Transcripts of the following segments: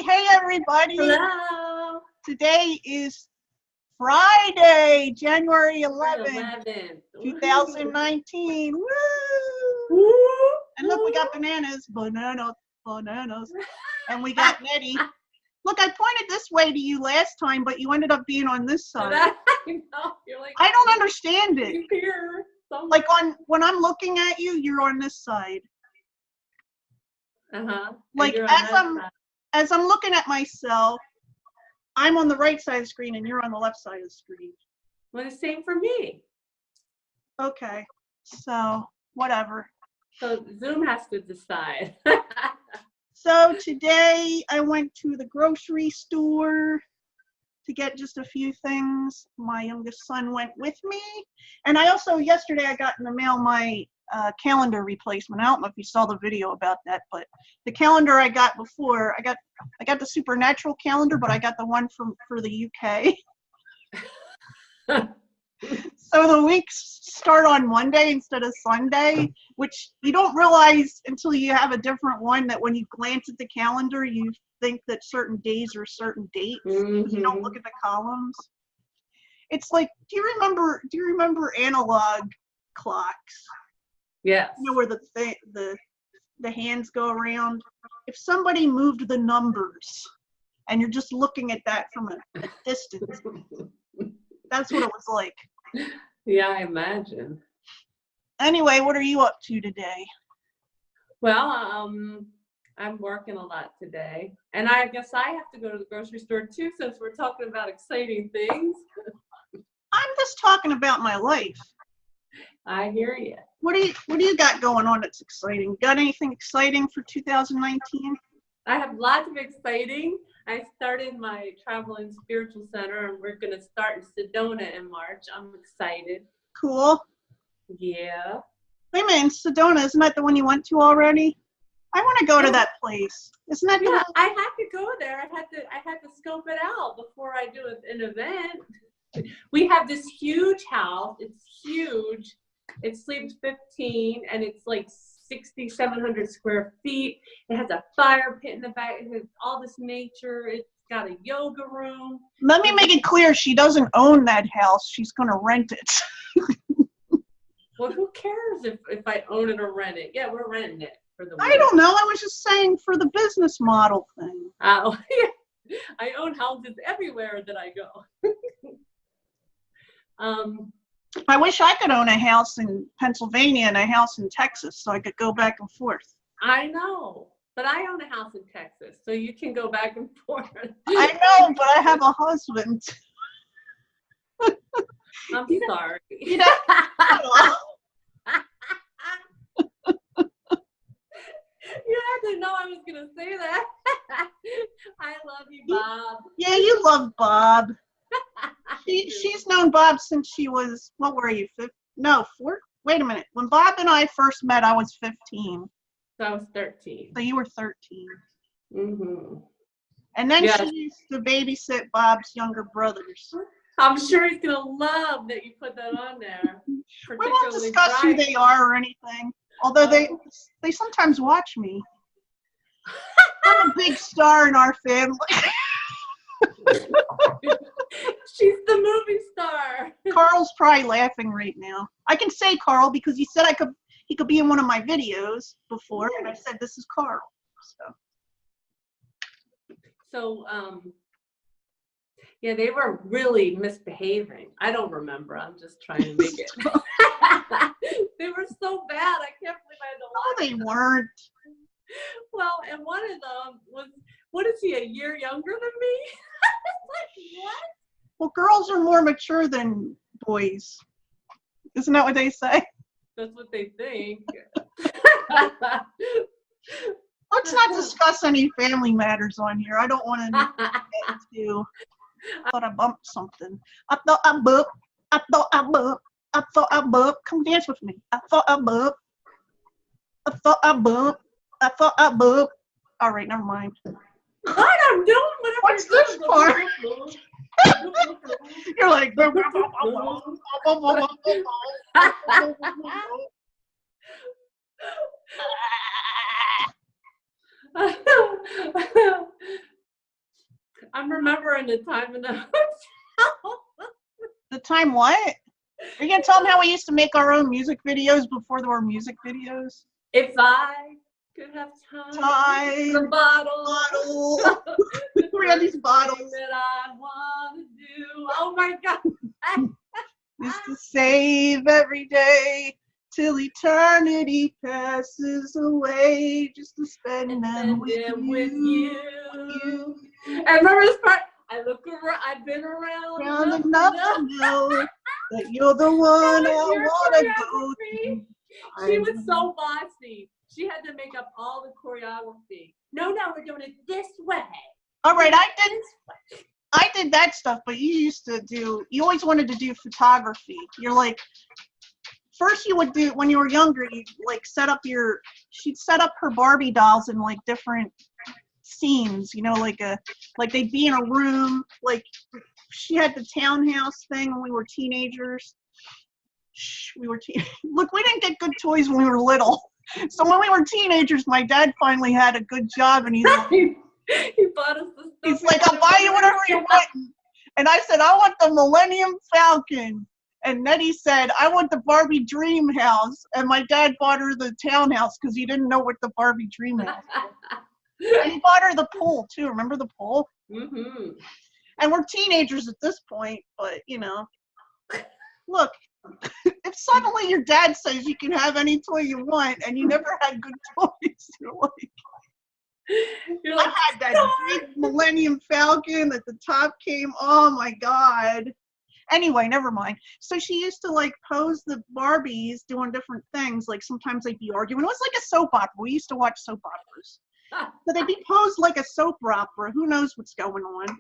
Hey everybody. Hello. Today is Friday, January 11th, 2019. Woo! Woo! And look, we got bananas. And we got Nette. Look, I pointed this way to you last time, but you ended up being on this side. I know. You're like, I don't understand it. you here somewhere. Like when I'm looking at you, you're on this side. Like as I'm looking at myself, I'm on the right side of the screen and you're on the left side of the screen. Well, the same for me. Okay, so whatever. So Zoom has to decide. So today I went to the grocery store to get just a few things. My youngest son went with me. And I also, yesterday I got in the mail my calendar replacement. I don't know if you saw the video about that, but the calendar I got before, I got the Supernatural calendar, but I got the one for the UK. So the weeks start on Monday instead of Sunday, which you don't realize until you have a different one, that when you glance at the calendar, you think that certain days are certain dates. You don't look at the columns. It's like, do you remember analog clocks? Yes. You know where the hands go around? If somebody moved the numbers and you're just looking at that from a distance, that's what it was like. Yeah, I imagine. Anyway, what are you up to today? Well, I'm working a lot today, and I guess I have to go to the grocery store too, since we're talking about exciting things. I'm just talking about my life. I hear you. What do you got going on that's exciting? Got anything exciting for 2019? I have lots of exciting. I started my travel and spiritual center, and we're going to start in Sedona in March. I'm excited. Cool. Yeah. Wait a minute, Sedona, isn't that the one you went to already? I want to go to that place. Isn't that the one? I had to go there. I had to scope it out before I do an event. We have this huge house. It's huge. It sleeps 15, and it's like 6,700 square feet. It has a fire pit in the back. It has all this nature. It's got a yoga room. Let me make it clear, she doesn't own that house. She's going to rent it. Well, who cares if I own it or rent it? Yeah, we're renting it for the week. I don't know. I was just saying for the business model thing. Oh, yeah. I own houses everywhere that I go. I wish I could own a house in Pennsylvania and a house in Texas so I could go back and forth. I know, but I own a house in Texas, so you can go back and forth. I know, but I have a husband. I'm sorry. You know, you had to know I was going to say that. I love you, Bob. Yeah, you love Bob. She's known Bob since she was, what were you, 4? Wait a minute. When Bob and I first met, I was 15. So I was 13. So you were 13. Mm-hmm. And then she used to babysit Bob's younger brothers. I'm sure he's going to love that you put that on there. We won't discuss who they are or anything. Although they sometimes watch me. I'm a big star in our family. She's the movie star. Carl's probably laughing right now. I can say Carl because he said he could be in one of my videos before, and I said this is Carl. So yeah, they were really misbehaving. I don't remember. I'm just trying to make it. They were so bad. I can't believe I had to watch them. No, they weren't. Well, and one of them was, what is he, a year younger than me? Like, what? Well, girls are more mature than boys. Isn't that what they say? That's what they think. Let's not discuss any family matters on here. I don't want to get into. I thought I bumped something. I thought I bumped. I thought I bumped. I thought I bumped. Come dance with me. I thought I bumped. I thought I bumped. I thought I bumped. All right, never mind. What I'm doing? What's this part? You're like. I'm remembering the time in the hotel. The time what? Are you gonna tell them how we used to make our own music videos before there were music videos? If I could have time, the bottle. We had these bottles. That I want to do. Oh my God. Is to save every day till eternity passes away, just to spend them with you. And remember this part? I look around. I've been around enough to know that you're the one I want to go to. She was so bossy. She had to make up all the choreography. No, we're doing it this way. All right, I did that stuff, but you always wanted to do photography. You're like, first you would do, when you were younger, you'd like she'd set up her Barbie dolls in like different scenes, like they'd be in a room, like she had the townhouse thing when we were teenagers. Look, we didn't get good toys when we were little. So when we were teenagers, my dad finally had a good job, and he's like, he bought us the stuff. He's like, I'll buy you whatever you want. And I said, I want the Millennium Falcon. And Nette said, I want the Barbie Dream House. And my dad bought her the townhouse because he didn't know what the Barbie Dream House was. And he bought her the pool, too. Remember the pool? Mm-hmm. And we're teenagers at this point, but, look, if suddenly your dad says you can have any toy you want and you never had good toys, you're like, I had that big Millennium Falcon at the top came. Oh, my God. Anyway, never mind. So she used to, like, pose the Barbies doing different things. Like, sometimes they'd be arguing. It was like a soap opera. We used to watch soap operas. So they'd be posed like a soap opera. Who knows what's going on?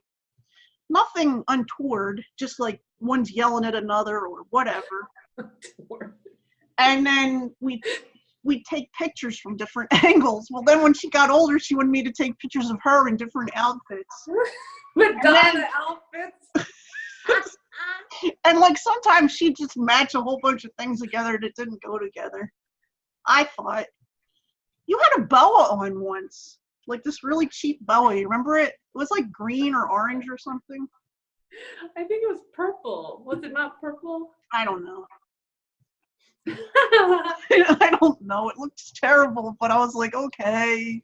Nothing untoward. Just, like, one's yelling at another or whatever. And then we'd take pictures from different angles. Well, then when she got older, she wanted me to take pictures of her in different outfits. Madonna outfits. And like sometimes she'd just match a whole bunch of things together that didn't go together. I thought, you had a boa on once, like this really cheap boa. You remember it? It was like green or orange or something. I think it was purple. Was it not purple? I don't know. I don't know. It looks terrible, but I was like, okay.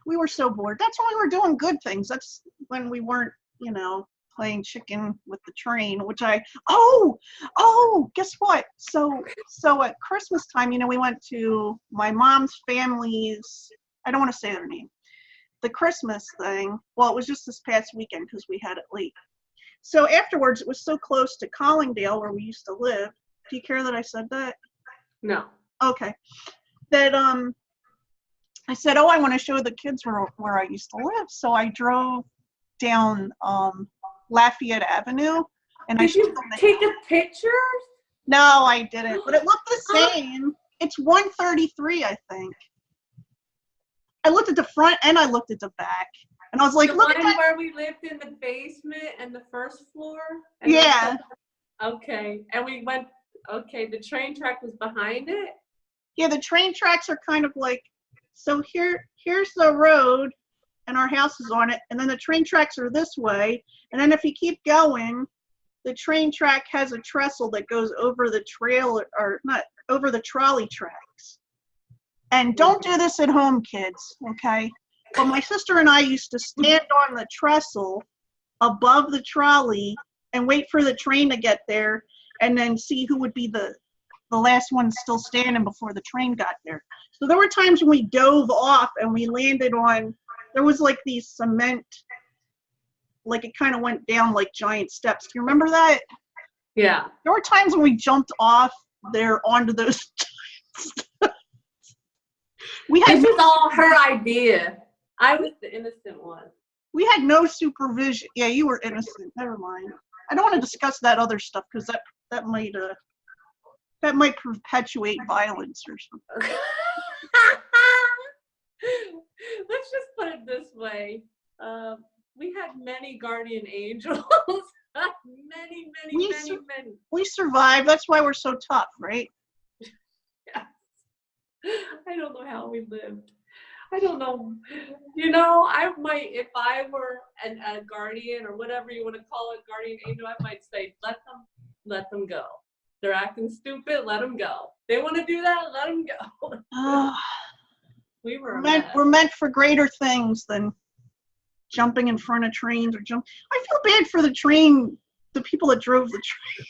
We were so bored. That's when we were doing good things. That's when we weren't, playing chicken with the train, which guess what? So at Christmas time, we went to my mom's family's, I don't want to say their name, the Christmas thing. Well, it was just this past weekend because we had it late. So afterwards, it was so close to Collingdale where we used to live. Do you care that I said that? No. Okay. That I said, I want to show the kids where I used to live. So I drove down Lafayette Avenue, and Did you take a picture? No, I didn't. But it looked the same. It's 133, I think. I looked at the front and I looked at the back, and I was like, "Look at that!" Where we lived in the basement and the first floor. And yeah. Okay, and we went. Okay, the train track was behind it. Yeah, the train tracks are kind of like. So here's the road, and our house is on it, and then the train tracks are this way, and then if you keep going, the train track has a trestle that goes over the over the trolley tracks. And don't do this at home, kids, okay? But my sister and I used to stand on the trestle above the trolley and wait for the train to get there, and then see who would be the last one still standing before the train got there. So there were times when we dove off and we landed on, there was like these cement, like it kind of went down like giant steps. Do you remember that? Yeah. There were times when we jumped off there onto those steps. This was all her idea. I was the innocent one. We had no supervision. Yeah, you were innocent. Never mind. I don't want to discuss that other stuff because that might perpetuate violence or something. Let's just put it this way. We had many guardian angels. many. We survived. That's why we're so tough, right? Yes. I don't know how we lived. I don't know. You know, I might, if I were a guardian or whatever you want to call it, guardian angel, I might say, let them go. They're acting stupid. Let them go. They want to do that. Let them go. We were we're meant for greater things than jumping in front of trains or I feel bad for the people that drove the train.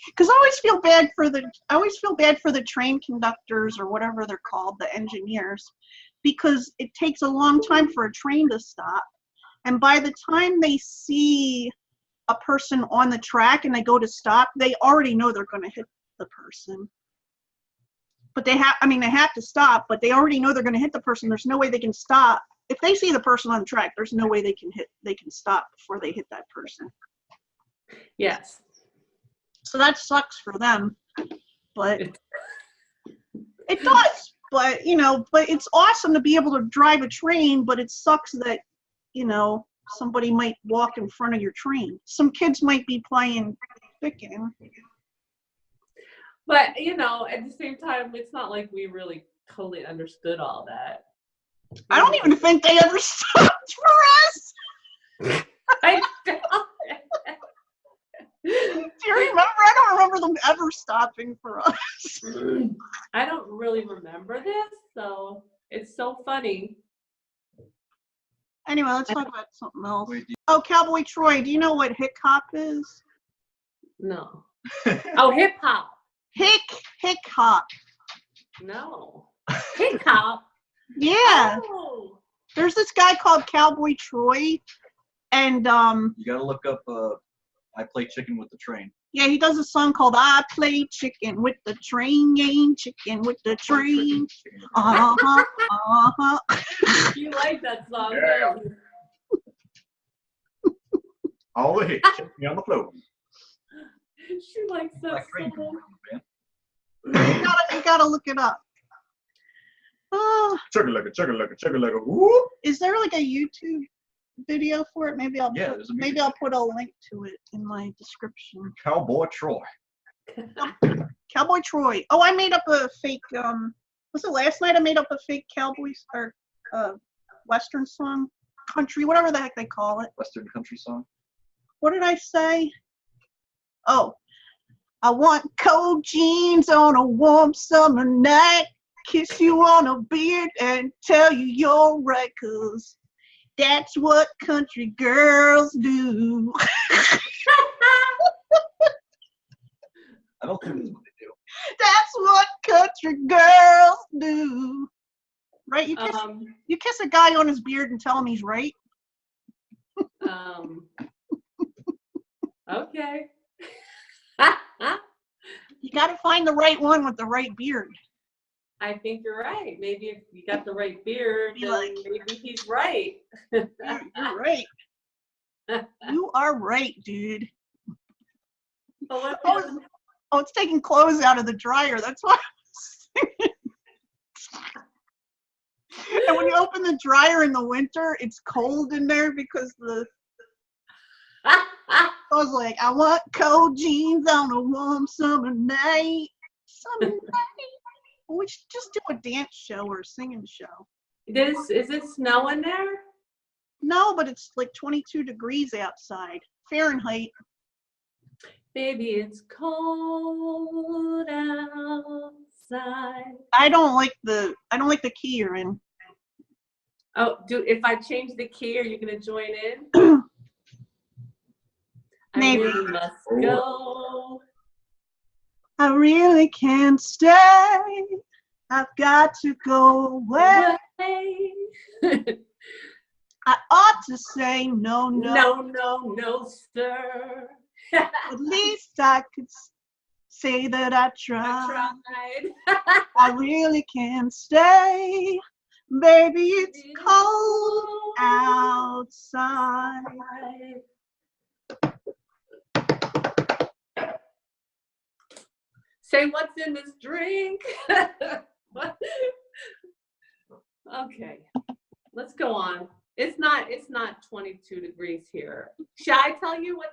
Because I always feel bad for the train conductors or whatever they're called, the engineers, because it takes a long time for a train to stop. And by the time they see a person on the track and they go to stop, they already know they're going to hit the person. But they have to stop, but they already know they're going to hit the person. There's no way they can stop. If they see the person on the track, there's no way they can stop before they hit that person. Yes. So that sucks for them, but it does. But, but it's awesome to be able to drive a train, but it sucks that, somebody might walk in front of your train. Some kids might be playing chicken. But, at the same time, it's not like we really totally understood all that. I don't even think they ever stopped for us. I don't. Do you remember? I don't remember them ever stopping for us. I don't really remember this, so it's so funny. Anyway, let's talk about something else. Oh, Cowboy Troy, do you know what hick hop is? No. Oh, hip hop. Hick hop. No. Hip hop? Yeah. Oh. There's this guy called Cowboy Troy, and you gotta look up I Play Chicken with the Train. Yeah, he does a song called I Play Chicken with the Train, chicken with the train. You like that song, yeah. Don't you? All the hits, check me on the floor. She likes that song. You gotta look it up. Chugga-lugga, whoop. Is there like a YouTube video for it? Maybe I'll put a link to it in my description. Cowboy Troy. Cowboy Troy. Oh, I made up a fake was it last night I made up a fake Cowboys or Western song? Country, whatever the heck they call it. Western country song. What did I say? Oh, I want cold jeans on a warm summer night, kiss you on a beard and tell you you're right, 'cause that's what country girls do. I don't think that's what they do. That's what country girls do. Right? You kiss a guy on his beard and tell him he's right. Okay. You got to find the right one with the right beard. I think you're right. Maybe if you got the right beard, then maybe he's right. You're right. You are right, dude. Oh, it's taking clothes out of the dryer. That's why I was thinking. And when you open the dryer in the winter, it's cold in there because I was like, I want cold jeans on a warm summer night. We should just do a dance show or a singing show. Is it snowing there? No, but it's like 22 degrees outside. Fahrenheit. Baby, it's cold outside. I don't like the key you're in. Oh, if I change the key, are you gonna join in? Maybe. I really must go. I really can't stay. I've got to go away. I ought to say no, sir. At least I could say that I tried. I I really can't stay. Baby, it's cold outside. Say what's in this drink. Okay, let's go on. It's not 22 degrees here. Shall I tell you what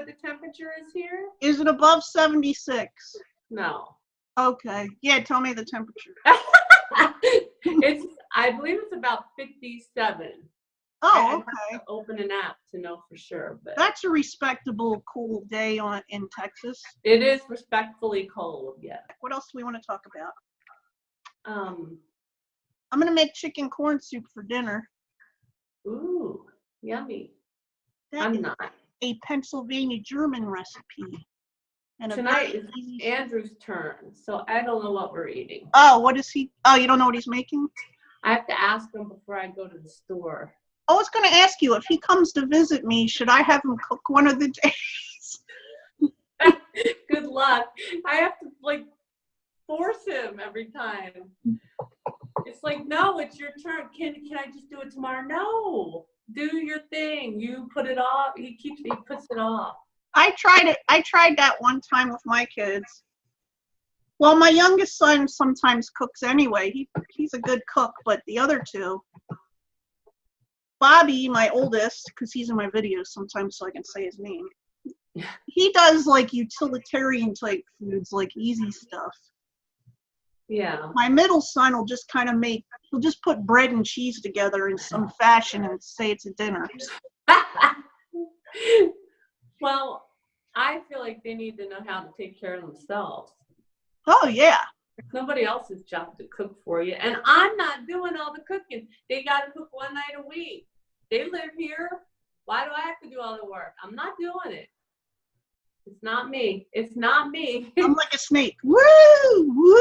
the temperature is here? Is it above 76? No. Okay. Yeah, tell me the temperature. I believe it's about 57. Oh, I'd have okay. to open an app to know for sure, but That's a respectable, cool day in Texas. it is respectfully cold. Yeah. What else do we want to talk about? Um. I'm gonna make chicken corn soup for dinner. Ooh, yummy. That I'm is not. a Pennsylvania German recipe. And Tonight is Andrew's turn, so I don't know what we're eating. Oh, what is he? Oh, you don't know what he's making? I have to ask him before I go to the store. I was going to ask you, if he comes to visit me, should I have him cook one of the days? Good luck. I have to like force him every time. It's like, no, it's your turn. Can I just do it tomorrow? No. Do your thing. You put it off. He puts it off. I tried that one time with my kids. Well, my youngest son sometimes cooks anyway. He's a good cook, but the other two, Bobby, my oldest, because he's in my videos sometimes so I can say his name, he does like utilitarian type foods, like easy stuff. Yeah. My middle son will just kind of he'll just put bread and cheese together in some fashion and say it's a dinner. Well, I feel like they need to know how to take care of themselves. Oh, yeah. It's nobody else's job to cook for you. And I'm not doing all the cooking. They got to cook one night a week. They live here. Why do I have to do all the work? I'm not doing it. It's not me. It's not me. I'm like a snake. Woo! Woo!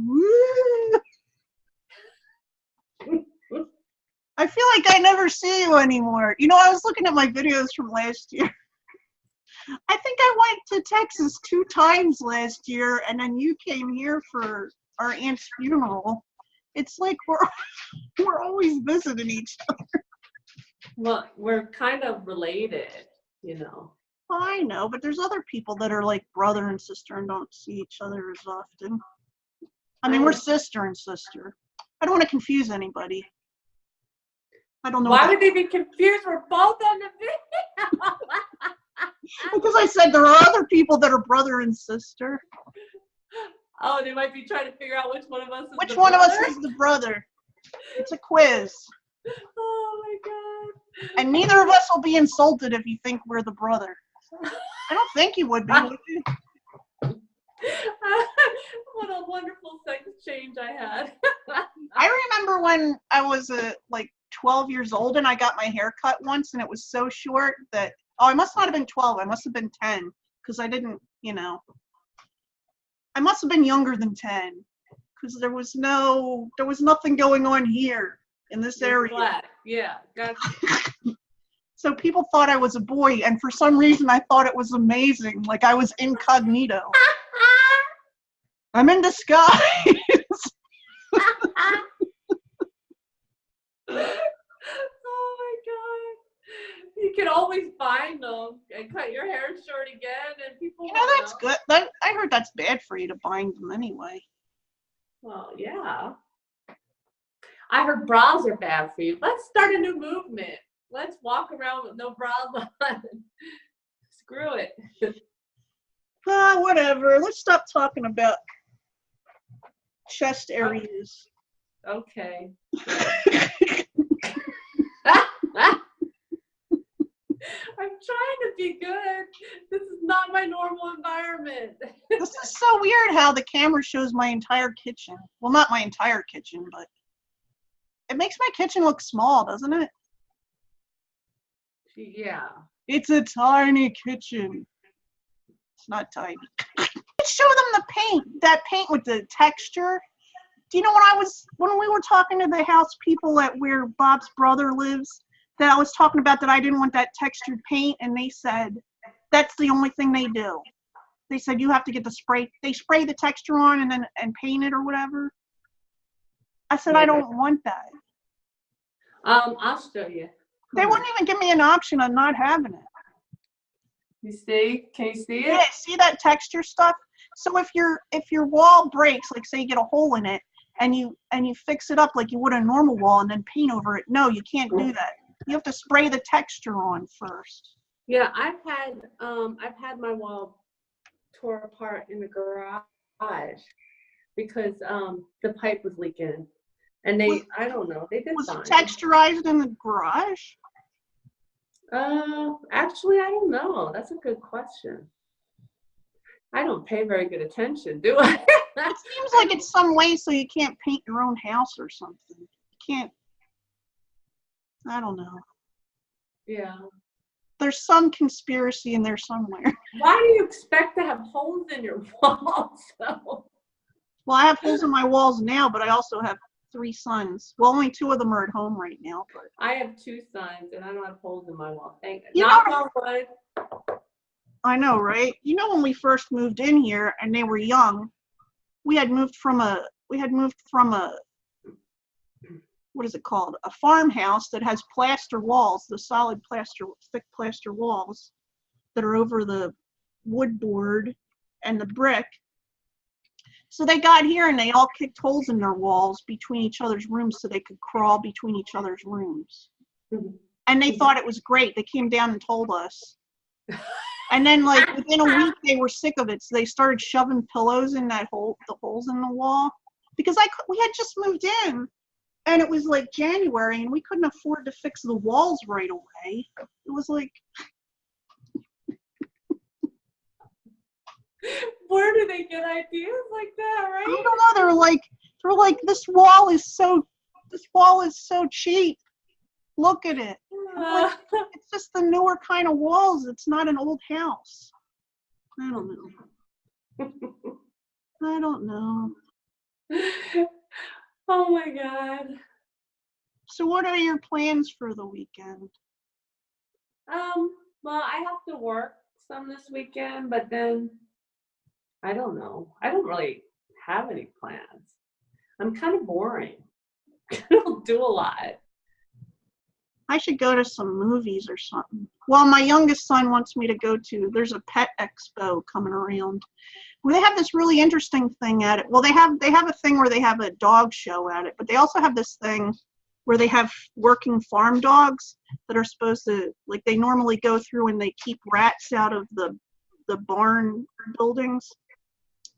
Woo! I feel like I never see you anymore. You know, I was looking at my videos from last year. I think I went to Texas 2 times last year, and then you came here for our aunt's funeral. It's like we're always visiting each other. Well, we're kind of related, you know. I know, but there's other people that are like brother and sister and don't see each other as often. I mean, we're sister and sister. I don't want to confuse anybody. I don't know. Why would they be confused? We're both on the video. Because I said there are other people that are brother and sister. Oh, they might be trying to figure out which one of us is Which one of us is the brother? It's a quiz. Oh my God. And neither of us will be insulted if you think we're the brother. I don't think you would be, would you? What a wonderful sex change I had. I remember when I was like 12 years old and I got my hair cut once and it was so short that, I must not have been 12, I must have been 10, because I didn't, I must have been younger than 10, because there was nothing going on here in this area. Black. Yeah, gotcha. So people thought I was a boy, and for some reason I thought it was amazing, like I was incognito. I'm in disguise. Oh my God. You can always bind them and cut your hair short again, and people That's good. I heard that's bad for you to bind them anyway. Well, yeah. I heard bras are bad for you. Let's start a new movement. Let's walk around with no bras on. Screw it. Whatever. Let's stop talking about chest areas. Okay. I'm trying to be good. This is not my normal environment. This is so weird how the camera shows my entire kitchen. Well, not my entire kitchen, but it makes my kitchen look small, doesn't it? Yeah. It's a tiny kitchen. It's not tiny. Show them the paint. That paint with the texture. Do you know when we were talking to the house people at where Bob's brother lives, that I was talking about that I didn't want that textured paint, and they said that's the only thing they do. They said you have to get the spray. They spray the texture on and paint it or whatever. I said I don't want that. I'll show you. They wouldn't even give me an option of not having it. You see? Can you see it? Yeah, see that texture stuff? So if your wall breaks, like say you get a hole in it, and you fix it up like you would a normal wall and then paint over it, no, you can't do that. You have to spray the texture on first. Yeah, I've had my wall tore apart in the garage because the pipe was leaking, And I don't know, they did Was fine. it texturized in the garage? Actually, I don't know. That's a good question. I don't pay very good attention, do I? It seems like it's some way so you can't paint your own house or something. You can't. I don't know. Yeah. There's some conspiracy in there somewhere. Why do you expect to have holes in your walls, though? Well, I have holes in my walls now, but I also have 3 sons. Well, only 2 of them are at home right now. But I have 2 sons, and I don't have holes in my wall. Thank You Knock know- on wood. I know, right? You know, when we first moved in here and they were young, we had moved from a what is it called? A farmhouse that has plaster walls, the solid plaster, thick plaster walls that are over the wood board and the brick. So they got here and they all kicked holes in their walls between each other's rooms so they could crawl between each other's rooms. And they thought it was great. They came down and told us. And then, like, within a week, they were sick of it, so they started shoving pillows in the holes in the wall. Because we had just moved in, and it was like January, and we couldn't afford to fix the walls right away. It was like, Where do they get ideas like that, right? I don't know. They're like, this wall is so cheap. Look at it. Like, it's just the newer kind of walls. It's not an old house. I don't know. I don't know. Oh my God. So what are your plans for the weekend? Well, I have to work some this weekend, but then I don't know. I don't really have any plans. I'm kind of boring. I don't do a lot. I should go to some movies or something. Well, my youngest son wants me to go to, there's a pet expo coming around. Well, they have this really interesting thing at it. Well, they have a thing where they have a dog show at it, but they also have this thing where they have working farm dogs that are supposed to, like, they normally go through and they keep rats out of the barn buildings.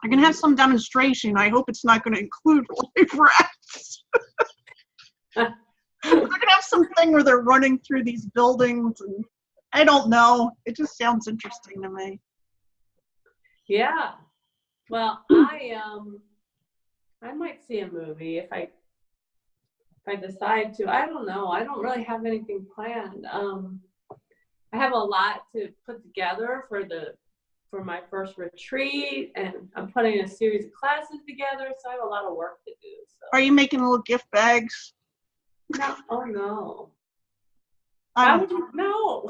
They're going to have some demonstration. I hope it's not going to include live rats. They're going to have something where they're running through these buildings, and I don't know. It just sounds interesting to me. Yeah. Well, I might see a movie if I decide to. I don't know. I don't really have anything planned. I have a lot to put together for my first retreat, and I'm putting a series of classes together, so I have a lot of work to do. So. Are you making little gift bags? No. Oh no. No.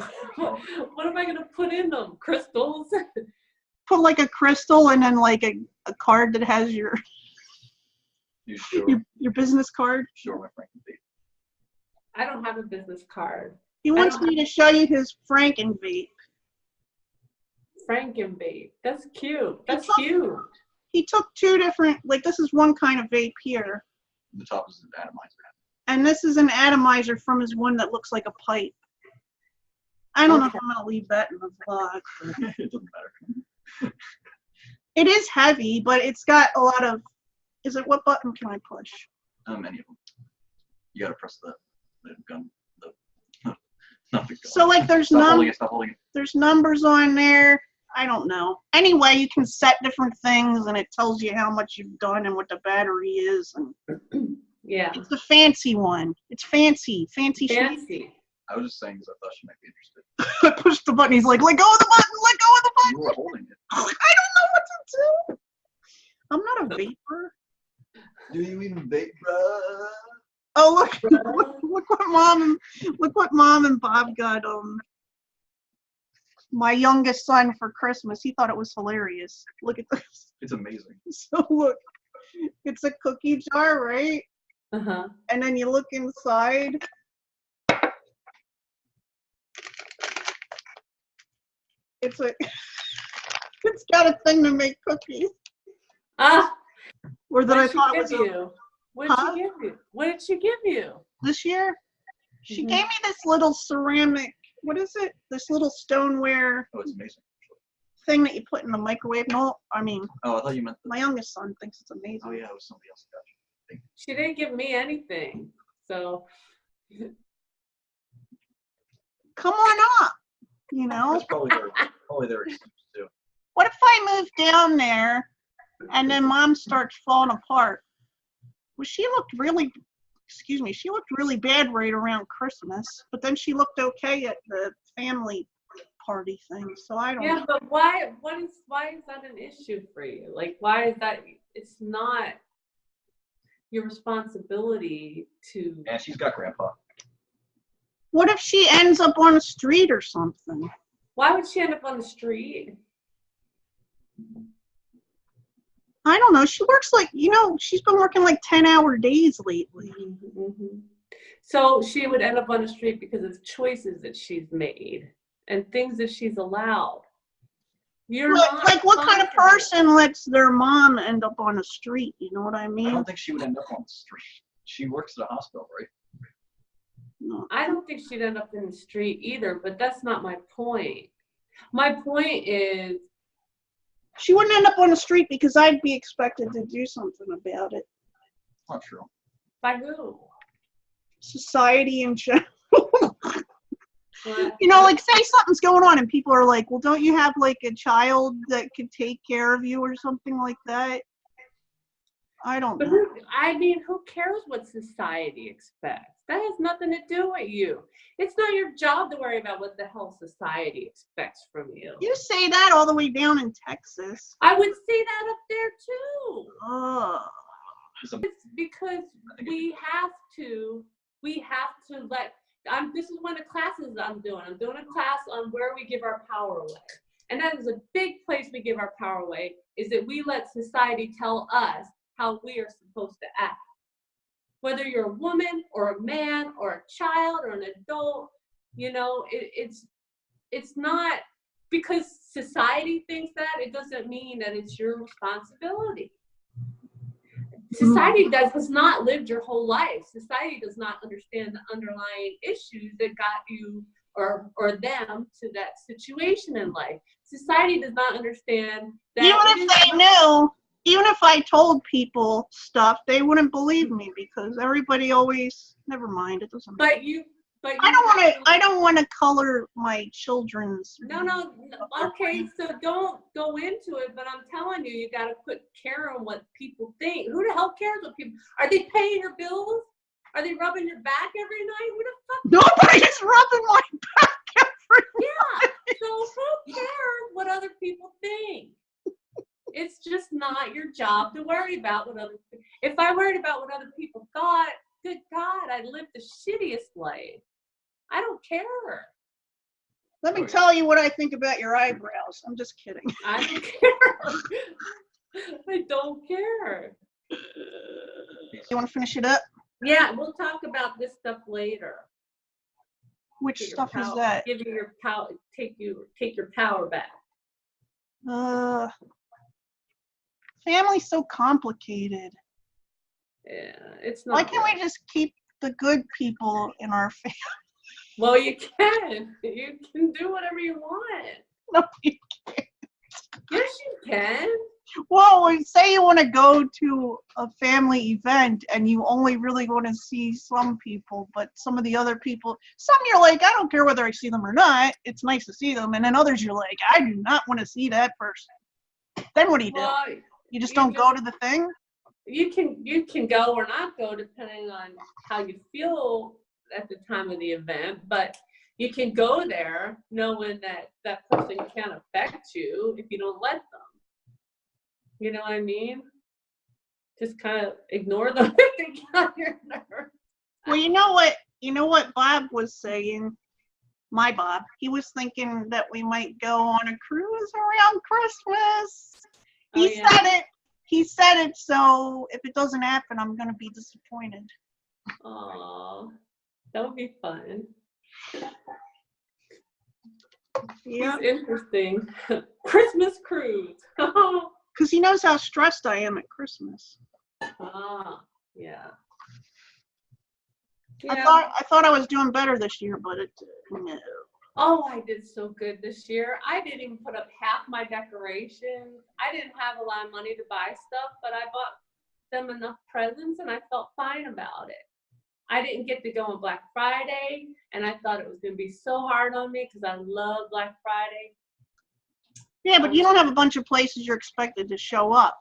What am I gonna put in them? Crystals? Put like a crystal and then like a card that has your business card. Sure, my Frank and Pete. I don't have a business card. He wants me to show you his Frankenvape. Frankenvape. That's cute. That's cute. He took 2 different, like, this is one kind of vape here. The top is an atomizer. And this is an atomizer from his one that looks like a pipe. I don't know if I'm going to leave that in the vlog. It doesn't matter. It is heavy, but it's got a lot of, what button can I push? Many of them. You gotta press the gun. Not the gun. So, like, there's Stop holding it. there's numbers on there. I don't know. Anyway, you can set different things, and it tells you how much you've done and what the battery is. And yeah. it's the fancy one. It's fancy. Fancy. I was just saying because I thought she might be interested. I pushed the button. He's like, let go of the button. Let go of the button. You were holding it. I don't know what to do. I'm not a vapor. Do you even vape, bruh? Oh, look what mom and Bob got my youngest son for Christmas. He thought it was hilarious. Look at this. It's amazing. So look, it's a cookie jar, right? Uh-huh. And then you look inside. It's got a thing to make cookies. Or that I thought it was you? What did she give you? What did she give you? This year? She gave me this little ceramic, what is it? This little stoneware Oh, it's amazing. thing that you put in the microwave. No, I mean, Oh, I thought you meant my youngest son thinks it's amazing. Oh, yeah, it was somebody else. She didn't give me anything, so. Come on up, you know? That's probably their excuse too. What if I move down there and then Mom starts falling apart? Well, she looked really bad right around Christmas, but then she looked okay at the family party thing, so I don't know. Yeah, but why is that an issue for you? Like, why is that? It's not your responsibility to. And she's got grandpa. What if she ends up on the street or something? Why would she end up on the street? I don't know. She works like, she's been working like 10-hour days lately. Mm-hmm. So she would end up on the street because of choices that she's made and things that she's allowed. Like what kind of person lets their mom end up on the street? You know what I mean? I don't think she would end up on the street. She works at a hospital, right? No. I don't think she'd end up in the street either, but that's not my point. My point is, she wouldn't end up on the street because I'd be expected to do something about it. Not true. by who? Society in general. What? Like say something's going on and people are like, well, don't you have like a child that could take care of you or something like that? I don't know. Who cares what society expects? That has nothing to do with you. It's not your job to worry about what the hell society expects from you. You say that all the way down in Texas. I would say that up there too. It's because we have to let, this is one of the classes I'm doing. I'm doing a class on where we give our power away. And that is a big place we give our power away, is that we let society tell us how we are supposed to act. Whether you're a woman or a man or a child or an adult, it's not because society thinks that, it doesn't mean that it's your responsibility. Society has not lived your whole life. Society does not understand the underlying issues that got you or them to that situation in life. Society does not understand that. Even if they knew, even if I told people stuff, they wouldn't believe me because everybody always, never mind, it doesn't matter. I don't want to color my children's. No. Okay, so don't go into it, but I'm telling you, you got to put care on what people think. Who the hell cares what people, are they paying your bills? Are they rubbing your back every night? Who the fuck? Nobody's rubbing my back every night. Yeah, so who cares what other people think? It's just not your job to worry about what other people. If I worried about what other people thought, good God, I'd live the shittiest life. I don't care. Let me tell you what I think about your eyebrows. I'm just kidding. I don't care. I don't care. You want to finish it up? Yeah, we'll talk about this stuff later. Which stuff is that? Give you your power. Take your power back. Family's so complicated. Yeah, it's not. Why can't we just keep the good people in our family? Well, you can. You can do whatever you want. No, you can't. Yes, you can. Well, say you want to go to a family event and you only really want to see some people, but some of the other people, some you're like, I don't care whether I see them or not. It's nice to see them. And then others you're like, I do not want to see that person. Then what do you do? You just don't go to the thing? You can go or not go depending on how you feel at the time of the event, but you can go there knowing that person can't affect you if you don't let them. You know what I mean? Just kind of ignore them if they get on your nerves. Well, you know what Bob was saying? My Bob, he was thinking that we might go on a cruise around Christmas. He said it, so if it doesn't happen, I'm going to be disappointed. Aw, that would be fun. Yeah. It's interesting. Christmas cruise. Because he knows how stressed I am at Christmas. Ah, yeah. I thought I was doing better this year, but no. Oh, I did so good this year. I didn't even put up half my decorations. I didn't have a lot of money to buy stuff, but I bought them enough presents, and I felt fine about it. I didn't get to go on Black Friday, and I thought it was going to be so hard on me because I love Black Friday. Yeah, but you don't have a bunch of places you're expected to show up.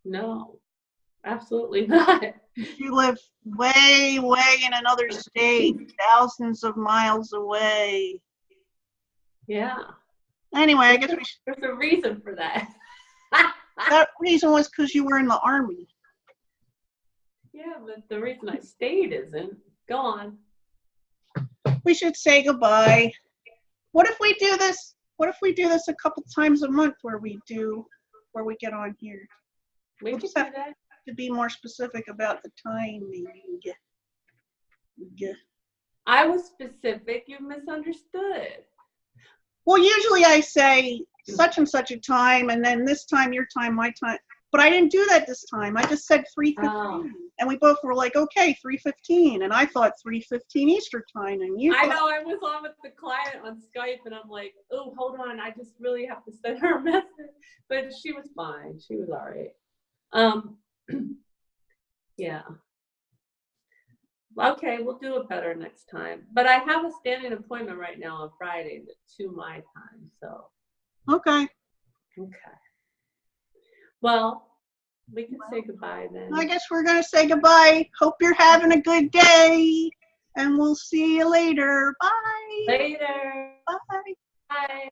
No, absolutely not. You live way, way in another state, thousands of miles away. Yeah. Anyway, I guess There's a reason for that. that reason was because you were in the Army. Yeah, but the reason I stayed isn't. Go on. We should say goodbye. What if we do this? What if we do this a couple times a month where we get on here? We We'll can just do have that. to be more specific about the timing. I was specific. You misunderstood. Well, usually I say such and such a time, and then this time, your time, my time. But I didn't do that this time. I just said 3:15, and we both were like, okay, 3:15, and I thought 3:15 Eastern time, and you. I know. I was on with the client on Skype, and I'm like, oh, hold on. I just really have to send her a message. But she was fine. She was all right. Yeah. Okay, we'll do it better next time. But I have a standing appointment right now on Friday to my time, so. Okay. Okay. Well, we can say goodbye then. I guess we're gonna say goodbye. Hope you're having a good day, and we'll see you later. Bye. Later. Bye. Bye.